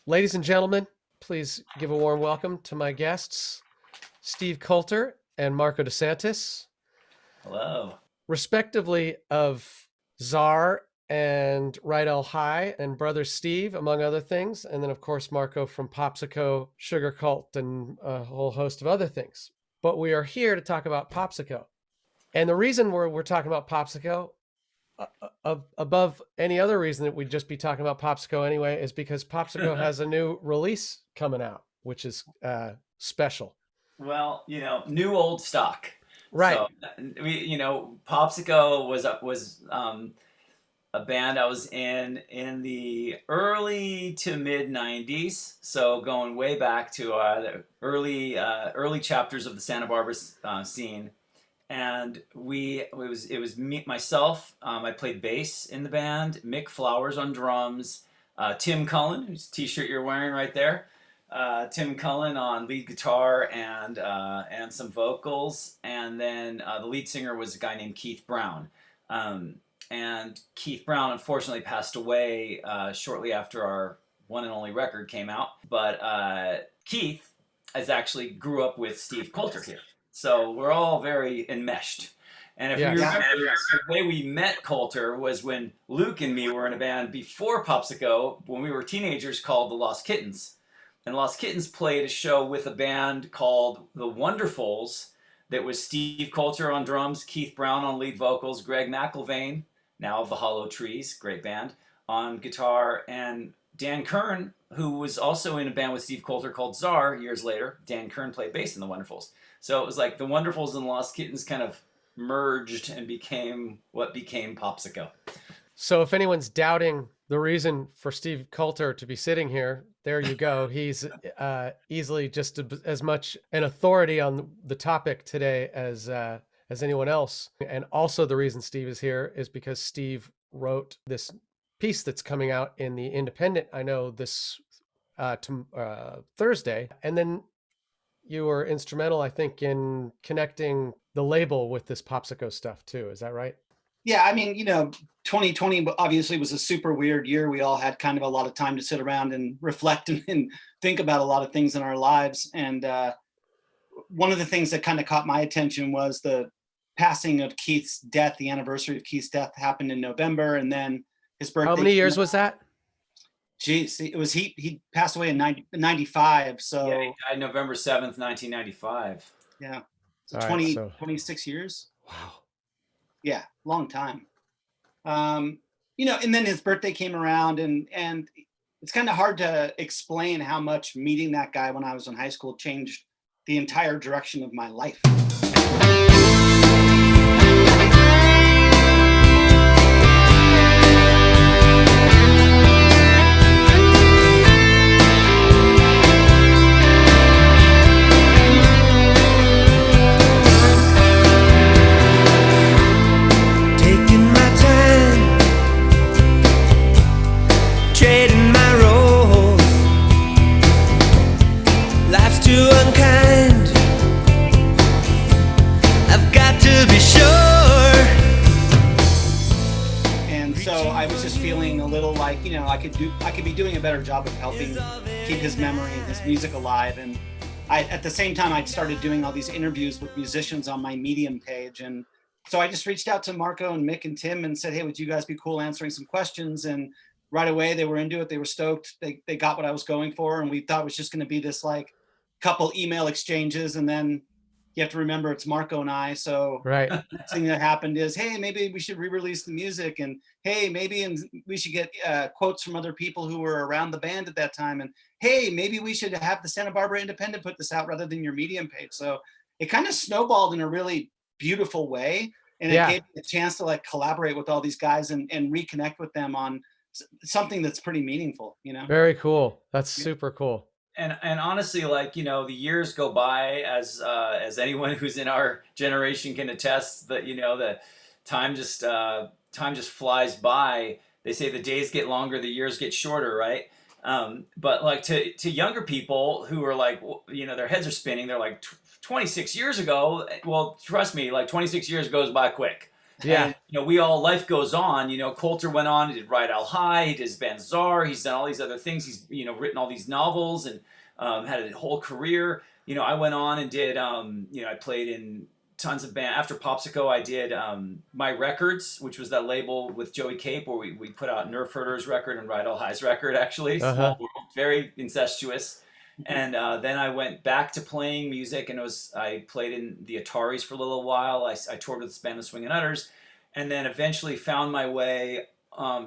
Ladies and gentlemen, please give a warm welcome to my guests, Steve Coulter and Marko Desantis, Hello. respectively of TSAR and Ridel High and brother Steve, among other things. And then, of course, Marko from Popsicko, Sugarcult, and a whole host of other things. But we are here to talk about Popsicko. And the reason we're talking about Popsicko, above any other reason that we'd just be talking about Popsicko anyway, is because Popsicko has a new release coming out, which is special. Well, new old stock. Right. So Popsico was a band I was in the early to mid '90s. So going way back to the early chapters of the Santa Barbara scene, and it was me myself. I played bass in the band. Mick Flowers on drums. Tim Cullen, whose T-shirt you're wearing right there. Tim Cullen on lead guitar and some vocals, and then the lead singer was a guy named Keith Brown. And Keith Brown unfortunately passed away shortly after our one and only record came out. But Keith has actually grew up with Steve Coulter here, so we're all very enmeshed. And if you remember, the way we met Coulter was when Luke and me were in a band before Popsico, when we were teenagers, called the Lost Kittens. And Lost Kittens played a show with a band called The Wonderfuls that was Steve Coulter on drums, Keith Brown on lead vocals, Greg McIlvaine, now of the Hollow Trees, great band, on guitar, and Dan Kern, who was also in a band with Steve Coulter called Czar years later. Dan Kern played bass in The Wonderfuls. So it was like The Wonderfuls and Lost Kittens kind of merged and became what became Popsico. So if anyone's doubting the reason for Steve Coulter to be sitting here, there you go. He's easily just as much an authority on the topic today as anyone else. And also the reason Steve is here is because Steve wrote this piece that's coming out in the Independent, I know, this Thursday. And then you were instrumental, I think, in connecting the label with this Popsico stuff too. Is that right? Yeah, I mean, 2020 obviously was a super weird year. We all had kind of a lot of time to sit around and reflect and think about a lot of things in our lives. And one of the things that kind of caught my attention was the passing of Keith's death. The anniversary of Keith's death happened in November, and then his birthday. How many years was that? Geez, it was he passed away in 95. So yeah, he died November 7th, 1995. Yeah, so All 20, right, so 26 years. wow. Yeah, long time. And then his birthday came around, and it's kind of hard to explain how much meeting that guy when I was in high school changed the entire direction of my life. I was just feeling a little like, I could be doing a better job of helping keep his memory and his music alive. And at the same time, I'd started doing all these interviews with musicians on my Medium page. And so I just reached out to Marko and Mick and Tim and said, hey, would you guys be cool answering some questions? And right away, they were into it. They were stoked. They got what I was going for. And we thought it was just going to be this like couple email exchanges. And then you have to remember it's Marko and I. So right. The thing that happened is, hey, maybe we should re-release the music, and hey, maybe we should get quotes from other people who were around the band at that time, and hey, maybe we should have the Santa Barbara Independent put this out rather than your Medium page. So it kind of snowballed in a really beautiful way, and it gave me a chance to like collaborate with all these guys and reconnect with them on something that's pretty meaningful. Very cool. That's super cool. And honestly, like, the years go by as anyone who's in our generation can attest that, the time just flies by. They say the days get longer, the years get shorter, right? But like to younger people who are like, their heads are spinning. They're like 26 years ago. Well, trust me, like 26 years goes by quick. Yeah. And, we all, life goes on. Coulter went on, he did Ridel High, he did his band TSAR, he's done all these other things. He's, written all these novels and had a whole career. I went on and did, I played in tons of bands. After Popsicko, I did My Records, which was that label with Joey Cape where we put out Nerf Herder's record and Ridel High's record, actually. Small world, very incestuous. And then I went back to playing music, and I played in the Ataris for a little while. I toured with the band The Swingin' Utters, and then eventually found my way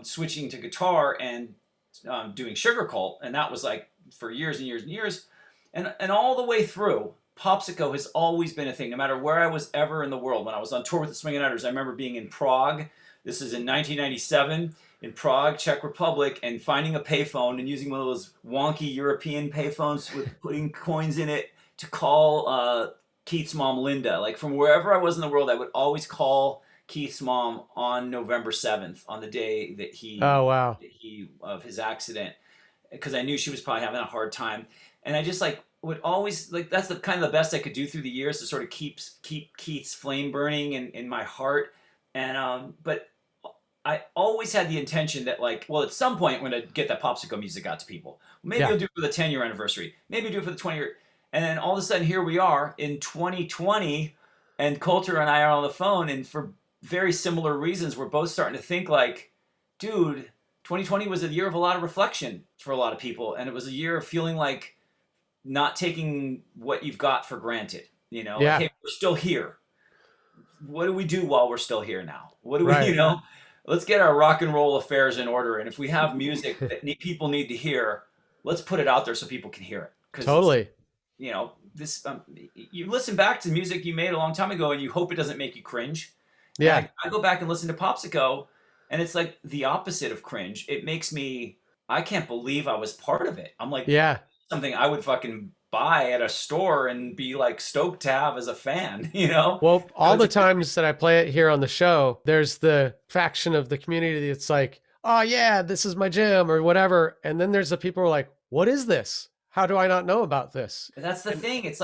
switching to guitar and doing Sugarcult, and that was like for years and years and years. And all the way through, Popsicko has always been a thing, no matter where I was ever in the world. When I was on tour with the Swingin' Utters, I remember being in Prague. This is in 1997. In Prague, Czech Republic, and finding a payphone and using one of those wonky European payphones with putting coins in it to call Keith's mom, Linda. Like from wherever I was in the world, I would always call Keith's mom on November 7th, on the day that of his accident, because I knew she was probably having a hard time. And I just would always that's the kind of the best I could do through the years to sort of keep Keith's flame burning in my heart. And but I always had the intention that at some point I'm going to get that Popsicko music out to people. Maybe I'll do it for the 10-year anniversary. Maybe I'll do it for the 20-year. And then all of a sudden here we are in 2020, and Coulter and I are on the phone, and for very similar reasons, we're both starting to think dude, 2020 was a year of a lot of reflection for a lot of people, and it was a year of feeling like not taking what you've got for granted. Hey, we're still here. What do we do while we're still here now? What do we, let's get our rock and roll affairs in order. And if we have music that people need to hear, let's put it out there so people can hear it. Totally. This you listen back to music you made a long time ago, and you hope it doesn't make you cringe. Yeah. I go back and listen to Popsicko, and it's like the opposite of cringe. It makes me, I can't believe I was part of it. I'm like, something I would fucking buy at a store and be stoked to have as a fan, Well, all the times that I play it here on the show, there's the faction of the community that's like, oh yeah, this is my jam or whatever. And then there's the people who are like, what is this? How do I not know about this? That's the thing. It's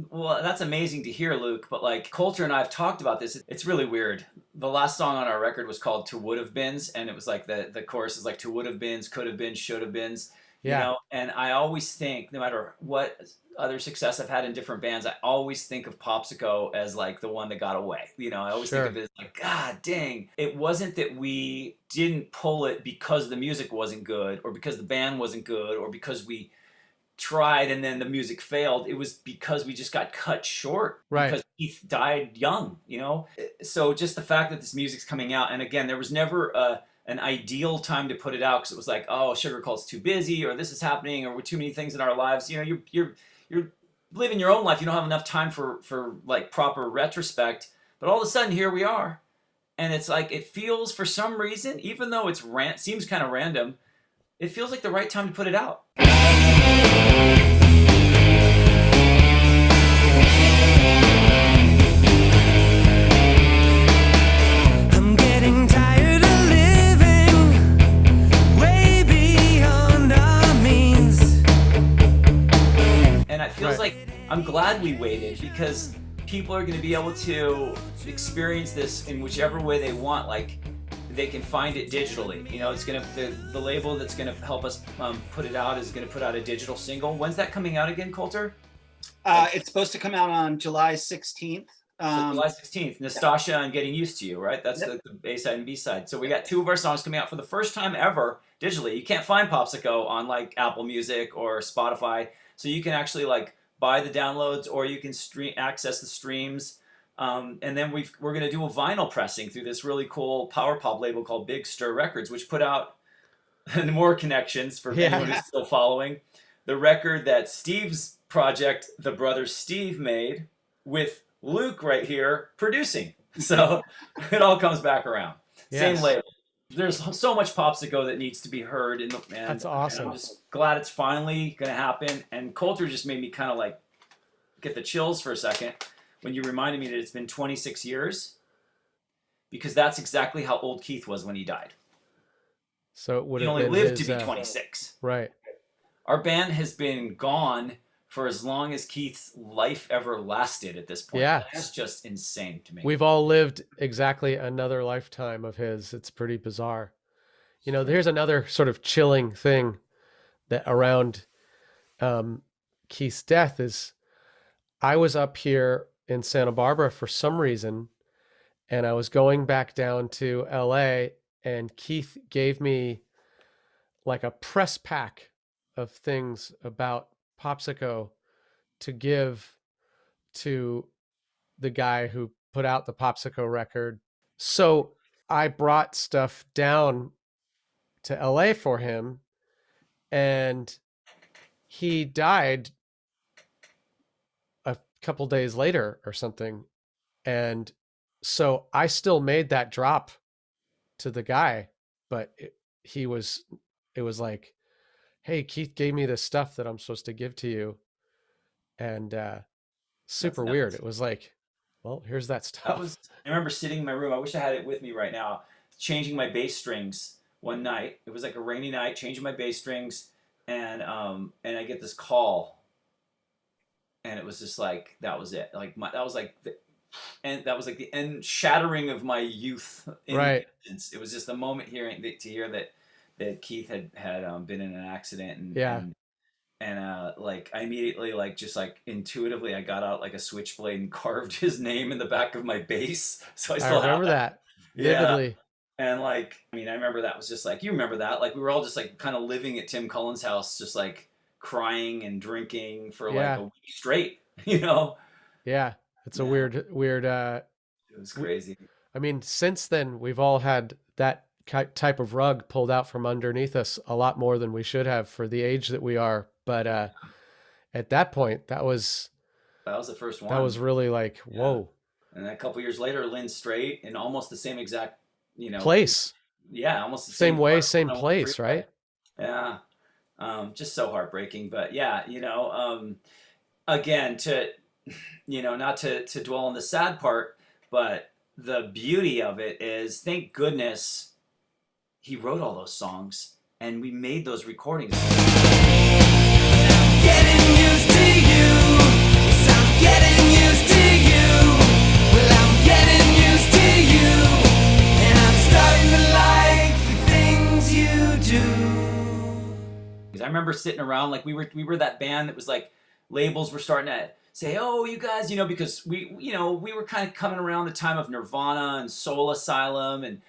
well, that's amazing to hear, Luke, but Coulter and I have talked about this. It's really weird. The last song on our record was called To Would Have Beens, and it was the chorus is to would have beens, could have been, should have beens. And I always think, no matter what other success I've had in different bands, I always think of Popsicko as the one that got away. I always think of it as God dang, it wasn't that we didn't pull it because the music wasn't good, or because the band wasn't good, or because we tried and then the music failed. It was because we just got cut short, because Keith died young. So just the fact that this music's coming out, and again, there was never an ideal time to put it out, because it was oh, Sugarcult's too busy, or this is happening, or we're too many things in our lives. You're living your own life. You don't have enough time for proper retrospect. But all of a sudden, here we are, and it's it feels, for some reason, even though it's seems kind of random, it feels like the right time to put it out. Feels I'm glad we waited, because people are going to be able to experience this in whichever way they want. They can find it digitally. It's going to, the label that's going to help us put it out is going to put out a digital single. When's that coming out again, Coulter? It's supposed to come out on July 16th. So July 16th, Nastasha and Getting Used to You, right? That's the A-side and B-side. So we got two of our songs coming out for the first time ever digitally. You can't find Popsicko on Apple Music or Spotify. So you can actually buy the downloads, or you can access the streams. And then we're going to do a vinyl pressing through this really cool power pop label called Big Stir Records, which put out, and more connections for anyone who's still following, the record that Steve's project, the brothers Steve, made with Luke right here producing. So it all comes back around. Same label. There's so much Popsicko that needs to be heard that's awesome. I'm just glad it's finally going to happen. And Coulter just made me kind of get the chills for a second when you reminded me that it's been 26 years, because that's exactly how old Keith was when he died. So it would he have only been lived to be 26. Right. Our band has been gone for as long as Keith's life ever lasted at this point. Yeah. That's just insane to me. We've all lived exactly another lifetime of his. It's pretty bizarre. You know, here's another sort of chilling thing that around Keith's death is I was up here in Santa Barbara for some reason, and I was going back down to LA, and Keith gave me like a press pack of things about Popsicko to give to the guy who put out the Popsicko record. So I brought stuff down to LA for him, and he died a couple days later or something. And so I still made that drop to the guy, but it was like, hey, Keith gave me this stuff that I'm supposed to give to you. And super weird. It was like, well, here's that stuff. I remember sitting in my room. I wish I had it with me right now, changing my bass strings one night. It was like a rainy night, changing my bass strings, and I get this call, and it was just like, that was it. Like that was like the end shattering of my youth. Right. It was just the moment to hear that Keith had been in an accident, and yeah. And like I immediately, like just like intuitively, I got out like a switchblade and carved his name in the back of my bass. So I still remember that vividly. Yeah. And like, I mean, I remember that was just like, you remember that? Like we were all just like kind of living at Tim Cullen's house, just like crying and drinking for like a week straight, you know? Yeah. It's a weird. It was crazy. I mean, since then we've all had that type of rug pulled out from underneath us a lot more than we should have for the age that we are. But at that point, that was the first one. That was really like, whoa. And then a couple years later, Lynn Strait in almost the same exact, place. Yeah, almost the same way, same place, right? Yeah. Just so heartbreaking. But yeah, again, not to dwell on the sad part, but the beauty of it is, thank goodness he wrote all those songs and we made those recordings. Getting used to you. Yes, I'm getting used to you. Well, I'm getting used to you. And I'm starting to like the things you do. I remember sitting around, like we were that band that was like, labels were starting to say, oh, you guys, because we were kind of coming around the time of Nirvana and Soul Asylum, and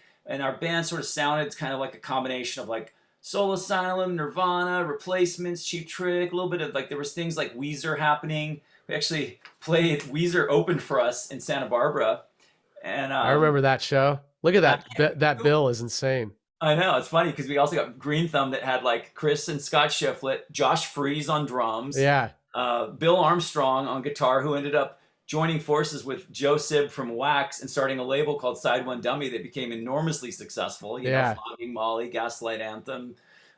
our band sort of sounded kind of like a combination of like Soul Asylum, Nirvana, Replacements, Cheap Trick, a little bit of like, there was things like Weezer happening. We actually played, Weezer opened for us in Santa Barbara. And I remember that show. Look at that. That bill is insane. I know, it's funny because we also got Green Thumb that had like Chris and Scott Shiflett, Josh Freese on drums. Yeah. Bill Armstrong on guitar, who ended up joining forces with Joe Sib from Wax and starting a label called Side One Dummy that became enormously successful. You know, Flogging Molly, Gaslight Anthem,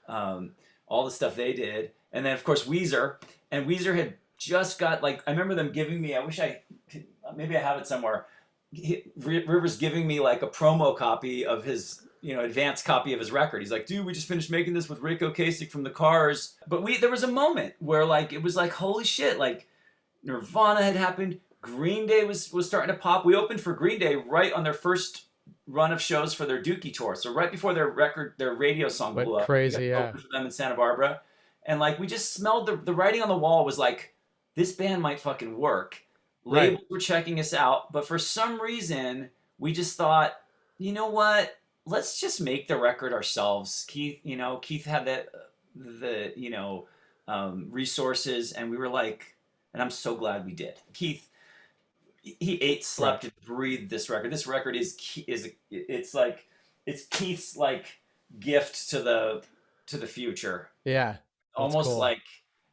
all the stuff they did. And then, of course, Weezer. And Weezer had just got, like, I remember them giving me, maybe I have it somewhere, Rivers giving me, like, a promo copy of his, advanced copy of his record. He's like, dude, we just finished making this with Rick Ocasek from the Cars. But there was a moment where, like, it was like, holy shit, like, Nirvana had happened. Green Day was starting to pop. We opened for Green Day right on their first run of shows for their Dookie tour. So right before their radio song blew up. Crazy, yeah. Opened for them in Santa Barbara. And, like, we just smelled the writing on the wall was like, this band might fucking work. Labels were checking us out. But for some reason, we just thought, you know what? Let's just make the record ourselves. Keith had the resources, and we were like, and I'm so glad we did. Keith, he ate, slept, and breathed this record. This record is Keith's like gift to the future. Yeah, almost cool. Like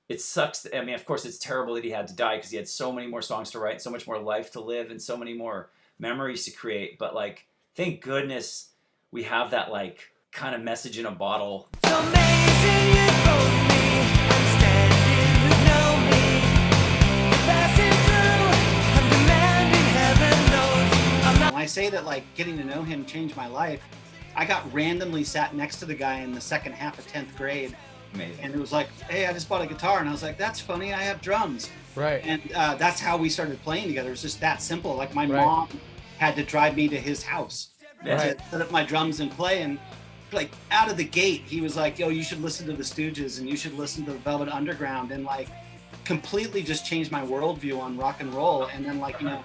it sucks. I mean, of course, it's terrible that he had to die because he had so many more songs to write, so much more life to live, and so many more memories to create. But like, thank goodness we have that like kind of message in a bottle. It's amazing you told me I'm standing with no me. Passing through, I'm demanding heaven knows. When I say that like getting to know him changed my life, I got randomly sat next to the guy in the second half of 10th grade Amazing. And it was like, hey, I just bought a guitar. And I was like, that's funny, I have drums. Right. And that's how we started playing together. It was just that simple. Like my Right. mom had to drive me to his house Right. to set up my drums and play. And like out of the gate, he was like, yo, you should listen to the Stooges and you should listen to the Velvet Underground, and like completely just changed my worldview on rock and roll. And then like, you know,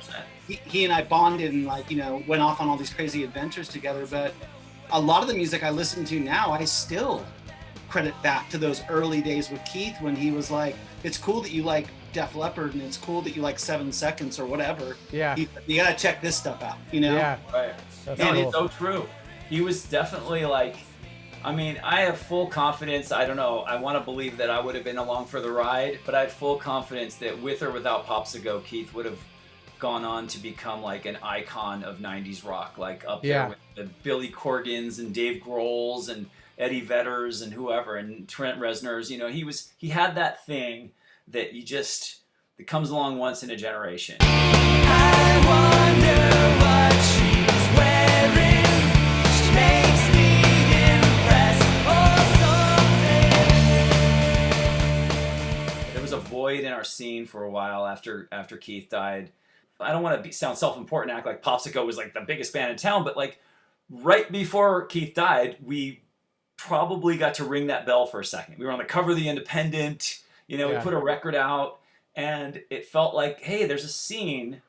100%. he and I bonded and like, you know, went off on all these crazy adventures together. But a lot of the music I listen to now, I still credit back to those early days with Keith when he was like, it's cool that you like Def Leppard and it's cool that you like 7 Seconds or whatever. Yeah. You gotta check this stuff out, you know? Yeah. Right. That's No, cool. it's so true. He was definitely like, I mean, I have full confidence. I don't know. I want to believe that I would have been along for the ride, but I have full confidence that with or without Popsicle, Keith would have gone on to become like an icon of 90s rock, like up Yeah. there with the Billy Corgans and Dave Grohls and Eddie Vedders and whoever and Trent Reznor's. You know, he had that thing that that comes along once in a generation. I wonder what she's wearing. She makes me impressed or something. There was a void in our scene for a while after Keith died. I don't want to sound self-important and act like Popsicle was like the biggest band in town, but like right before Keith died, we probably got to ring that bell for a second. We were on the cover of the Independent, you know, Yeah. we put a record out, and it felt like, hey, there's a scene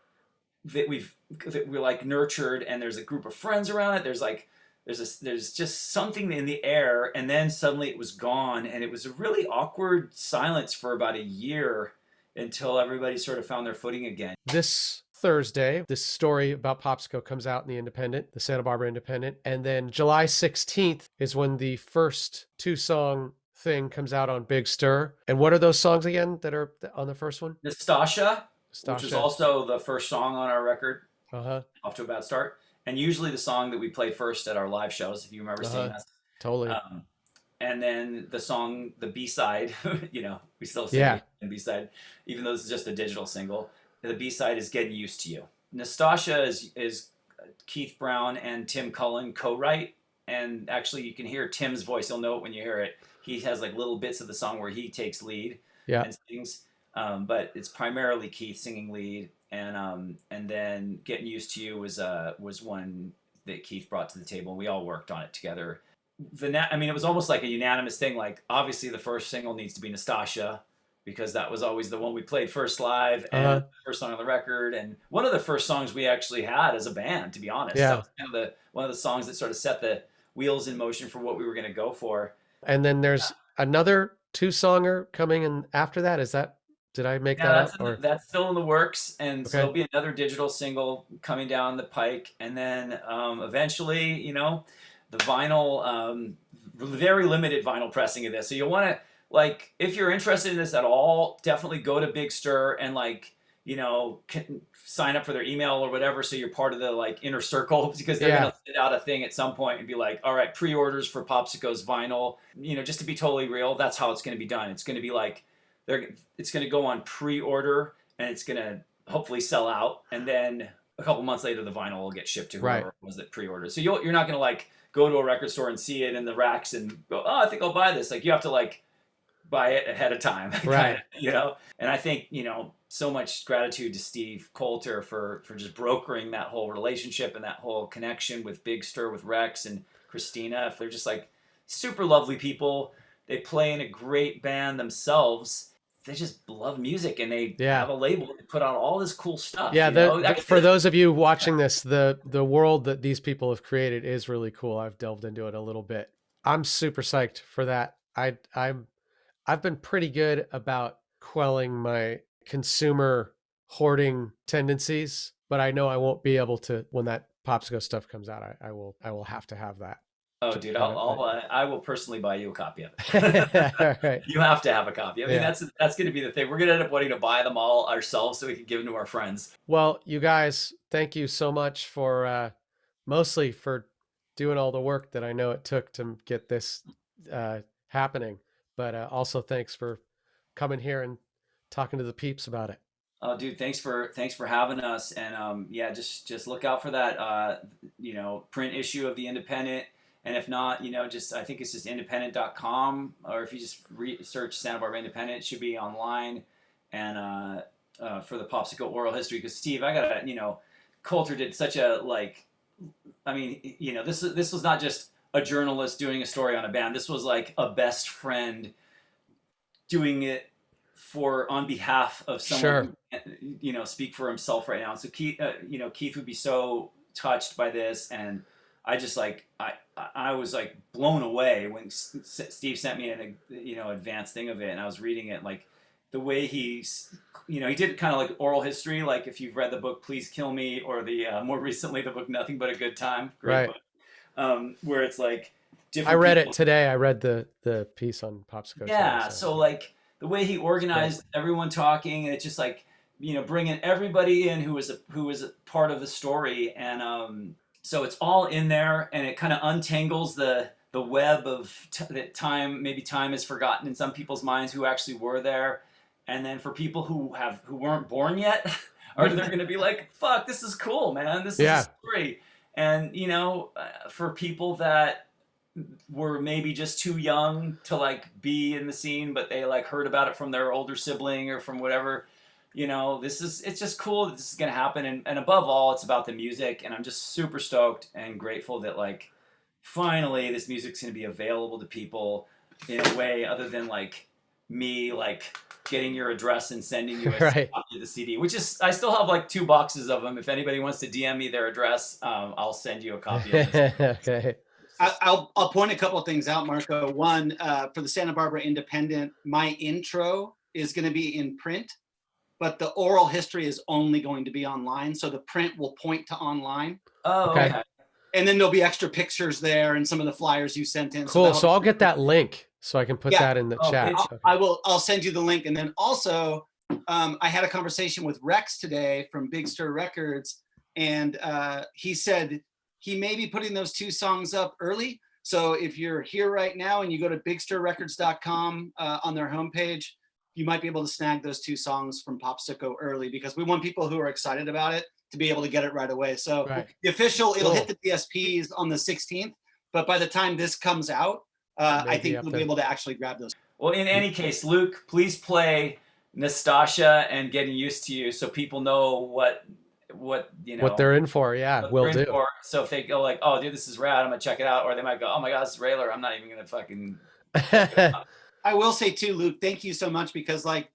that we're like nurtured, and there's a group of friends around it. There's just something in the air, and then suddenly it was gone, and it was a really awkward silence for about a year until everybody sort of found their footing again. This Thursday, this story about Popsicle comes out in the Independent, the Santa Barbara Independent. And then July 16th is when the first 2-song thing comes out on Big Stir. And what are those songs again that are on the first one? Nastasha, which is Stasha. also the first song on our record, Uh-huh. Off to a Bad Start, and usually the song that we played first at our live shows, if you remember seeing Uh-huh. us. Totally. And then the song, the B-side, you know, we still sing Yeah. the B-side, even though this is just a digital single. The B-side is Getting Used to You. Nastasha is Keith Brown and Tim Cullen co-write, and actually you can hear Tim's voice. You'll know it when you hear it. He has like little bits of the song where he takes lead Yeah. and sings, but it's primarily Keith singing lead. And then Getting Used to You was one that Keith brought to the table, and we all worked on it together. I mean, it was almost like a unanimous thing. Like, obviously, the first single needs to be Nastasha, because that was always the one we played first live and Uh-huh. the first song on the record, and one of the first songs we actually had as a band, to be honest. Yeah. That was kind of one of the songs that sort of set the wheels in motion for what we were going to go for. And then there's another 2-songer coming in after that. Did I make that up? Or That's still in the works, and so Okay. there'll be another digital single coming down the pike, and then eventually, you know, the vinyl, very limited vinyl pressing of this. So you'll want to, like, if you're interested in this at all, definitely go to Big Stir and, like, you know, sign up for their email or whatever, so you're part of the like inner circle, because they're Yeah. gonna send out a thing at some point and be like, all right, pre-orders for Popsicko's vinyl. You know, just to be totally real, that's how it's going to be done. It's going to be like it's going to go on pre-order, and it's going to hopefully sell out, and then a couple months later the vinyl will get shipped to whoever Right. was that pre-ordered. So you're not going to like go to a record store and see it in the racks and go, oh, I think I'll buy this. Like, you have to like buy it ahead of time, Right. you know. And I think, you know, so much gratitude to Steve Coulter for just brokering that whole relationship and that whole connection with Big Stir, with Rex and Christina. They're just like super lovely people. They play in a great band themselves. They just love music, and they Yeah. have a label that put out all this cool stuff. Yeah, you know? for those of you watching this, the world that these people have created is really cool. I've delved into it a little bit. I'm super psyched for that. I've been pretty good about quelling my consumer hoarding tendencies, but I know I won't be able to when that Popsicle stuff comes out. I will have to have that. Oh, to dude, have it. I will personally buy you a copy of it. All right. You have to have a copy. I mean, Yeah. that's going to be the thing. We're going to end up wanting to buy them all ourselves so we can give them to our friends. Well, you guys, thank you so much for mostly for doing all the work that I know it took to get this happening, but also thanks for coming here and talking to the peeps about it. Oh, dude, thanks for having us. And yeah, just look out for that you know, print issue of the Independent, And if not, just I think it's just independent.com, or if you just search Santa Barbara Independent, it should be online. And for the Popsicle oral history, because Steve, I gotta, Coulter did such a this was not just a journalist doing a story on a band. This was like a best friend doing it on behalf of someone who, speak for himself right now. And so Keith would be so touched by this, and I just I was like blown away when Steve sent me an advanced thing of it, and I was reading it, like the way he did kind of like oral history, like if you've read the book Please Kill Me, or the more recently the book Nothing But a Good Time, great book, where it's like different. I read it today. I read the piece on Popsicko. Yeah, so like the way he organized everyone talking, and it's just like bringing everybody in who was a part of the story, and so it's all in there, and it kind of untangles the web of that time. Maybe time is forgotten in some people's minds who actually were there, and then for people who weren't born yet, or they're going to be like, "Fuck, this is cool, man. This is a story." And for people that were maybe just too young to like be in the scene, but they like heard about it from their older sibling or from whatever. It's just cool that this is going to happen. And above all, it's about the music. And I'm just super stoked and grateful that like, finally this music's going to be available to people in a way other than like me, like getting your address and sending you a copy of the CD, which is, I still have like 2 boxes of them. If anybody wants to DM me their address, I'll send you a copy of this. Okay. I'll point a couple of things out, Marko. One, for the Santa Barbara Independent, my intro is going to be in print, but the oral history is only going to be online. So the print will point to online. Oh, okay. And then there'll be extra pictures there and some of the flyers you sent in. Cool. So I'll get that link so I can put that in the chat. I'll send you the link. And then also, I had a conversation with Rex today from Big Stir Records, and he said he may be putting those 2 songs up early. So if you're here right now and you go to bigstirrecords.com on their homepage, you might be able to snag those 2 songs from Popsicko early, because we want people who are excited about it to be able to get it right away. So the official, it'll hit the DSPs on the 16th, but by the time this comes out, I think we'll be able to actually grab those. Well, in any case, Luke, please play Nastasia and Getting Used to You so people know what they're in for. Yeah, will do. So if they go like, "Oh, dude, this is rad, I'm gonna check it out," or they might go, "Oh my god, this is Railer, I'm not even gonna fucking." I will say too, Luke, thank you so much, because like,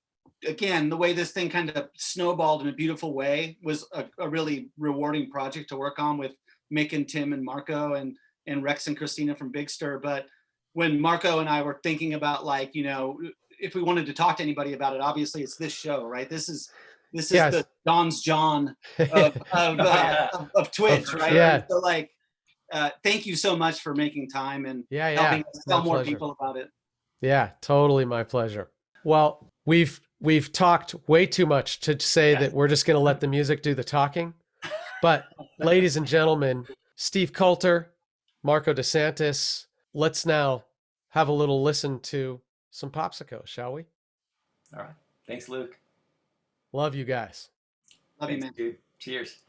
again, the way this thing kind of snowballed in a beautiful way was a really rewarding project to work on with Mick and Tim and Marko and Rex and Christina from Big Stir. But when Marko and I were thinking about like, if we wanted to talk to anybody about it, obviously it's this show, right? This is the Don's John of Twitch, right? Yeah. So like, thank you so much for making time and helping us tell more people about it. Yeah, totally my pleasure. Well, we've talked way too much to say that we're just going to let the music do the talking. But ladies and gentlemen, Steve Coulter, Marko Desantis, let's now have a little listen to some Popsicko, shall we? All right. Thanks, Luke. Love you guys. Love you, man. Dude. Cheers.